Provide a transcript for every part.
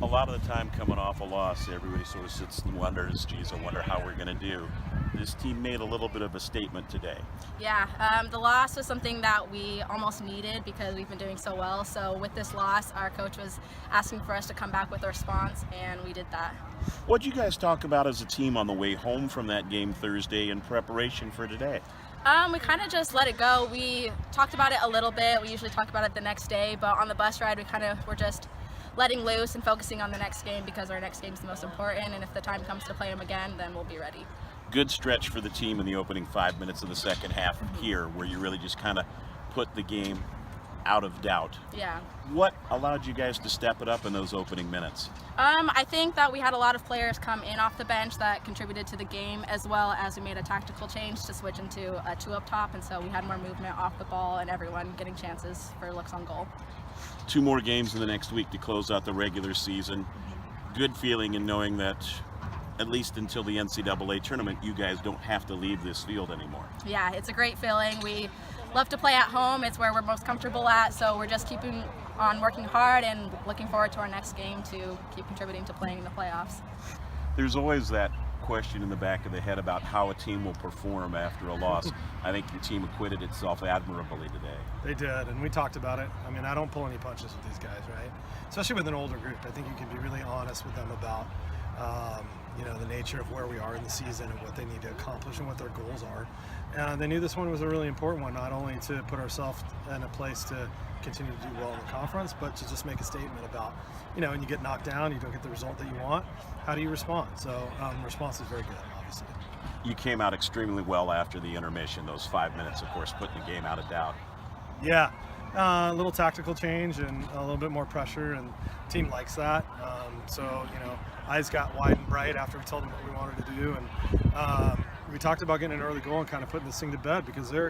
lot of the time coming off a loss, everybody sort of sits and wonders, geez, I wonder how we're going to do. This team made a little bit of a statement today. Yeah, the loss was something that we almost needed because we've been doing so well. So with this loss, our coach was asking for us to come back with a response, and we did that. What did you guys talk about as a team on the way home from that game Thursday in preparation for today? We kind of just let it go. We talked about it a little bit. We usually talk about it the next day, but on the bus ride, we kind of were just letting loose and focusing on the next game because our next game is the most important, and if the time comes to play them again, then we'll be ready. Good stretch for the team in the opening 5 minutes of the second half here, where you really just kind of put the game out of doubt. Yeah. What allowed you guys to step it up in those opening minutes? I think that we had a lot of players come in off the bench that contributed to the game, as well as we made a tactical change to switch into a 2 up top, and so we had more movement off the ball and everyone getting chances for looks on goal. 2 more games in the next week to close out the regular season. Good feeling in knowing that at least until the NCAA tournament, you guys don't have to leave this field anymore. Yeah, it's a great feeling. We love to play at home. It's where we're most comfortable at, so we're just keeping on working hard and looking forward to our next game to keep contributing to playing in the playoffs. There's always that question in the back of the head about how a team will perform after a loss. I think your team acquitted itself admirably today. They did, and we talked about it. I mean, I don't pull any punches with these guys, right? Especially with an older group. I think you can be really honest with them about the nature of where we are in the season and what they need to accomplish and what their goals are. And they knew this one was a really important one, not only to put ourselves in a place to continue to do well in the conference, but to just make a statement about, when you get knocked down, you don't get the result that you want, how do you respond? So response is very good, obviously. You came out extremely well after the intermission, those 5 minutes, of course, putting the game out of doubt. Yeah, a little tactical change and a little bit more pressure, and the team likes that. Eyes got wide and bright after we told them what we wanted to do, and we talked about getting an early goal and kind of putting this thing to bed because they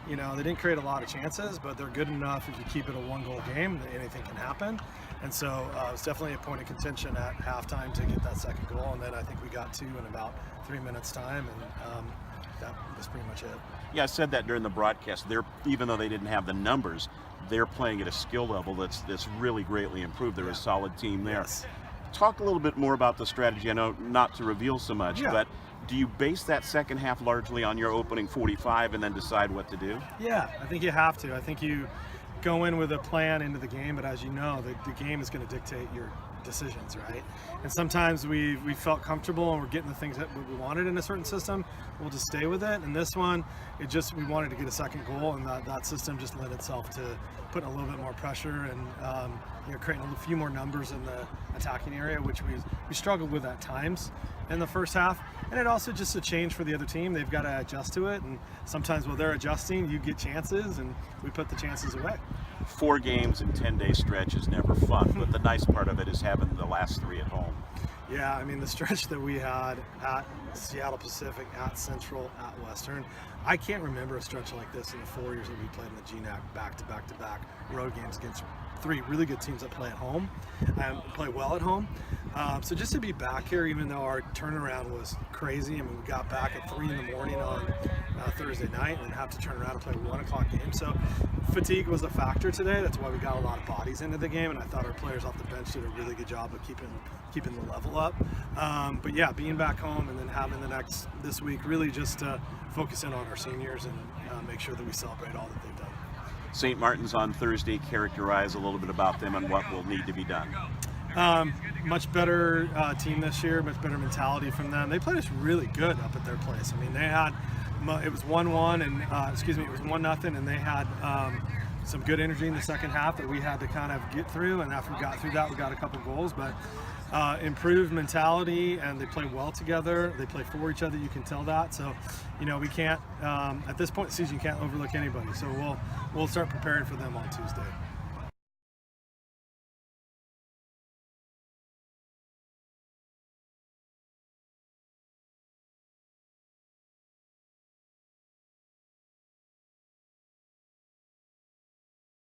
didn't create a lot of chances, but they're good enough if you keep it a 1-goal game that anything can happen. And so it was definitely a point of contention at halftime to get that second goal, and then I think we got 2 in about 3 minutes time, and that was pretty much it. Yeah, I said that during the broadcast. Even though they didn't have the numbers, they're playing at a skill level that's really greatly improved. They're a solid team there. Yes. Talk a little bit more about the strategy. I know not to reveal so much, but do you base that second half largely on your opening 45 and then decide what to do? Yeah, I think you have to. I think you go in with a plan into the game, but as you know, the game is going to dictate your decisions, right? And sometimes we felt comfortable and we're getting the things that we wanted in a certain system, we'll just stay with it. And this one, we wanted to get a second goal, and that system just lent itself to putting a little bit more pressure and creating a few more numbers in the attacking area, which we struggled with at times in the first half. And it also just a change for the other team. They've got to adjust to it, and sometimes while they're adjusting, you get chances, and we put the chances away. 4 games in 10-day stretch is never fun, but the nice part of it is having the last 3 at home. Yeah, I mean, the stretch that we had at Seattle Pacific, at Central, at Western, I can't remember a stretch like this in the 4 years that we played in the GNAC back-to-back road games against 3 really good teams that play at home and play well at home. So just to be back here, even though our turnaround was crazy, I mean, we got back at 3 in the morning on Thursday night and have to turn around and play a 1 o'clock game. So fatigue was a factor today. That's why we got a lot of bodies into the game, and I thought our players off the bench did a really good job of keeping the level up. But yeah, being back home and then having this week really just focus in on our seniors and make sure that we celebrate all that they've done. St. Martin's on Thursday. Characterize a little bit about them and what will need to be done. Much better team this year, much better mentality from them. They played us really good up at their place. I mean, it was 1-1 and it was 1-0, and they had some good energy in the second half that we had to kind of get through. And after we got through that, we got a couple goals, but improved mentality, and they play well together. They play for each other. You can tell that. So, we can't at this point in the season, you can't overlook anybody. So we'll start preparing for them on Tuesday.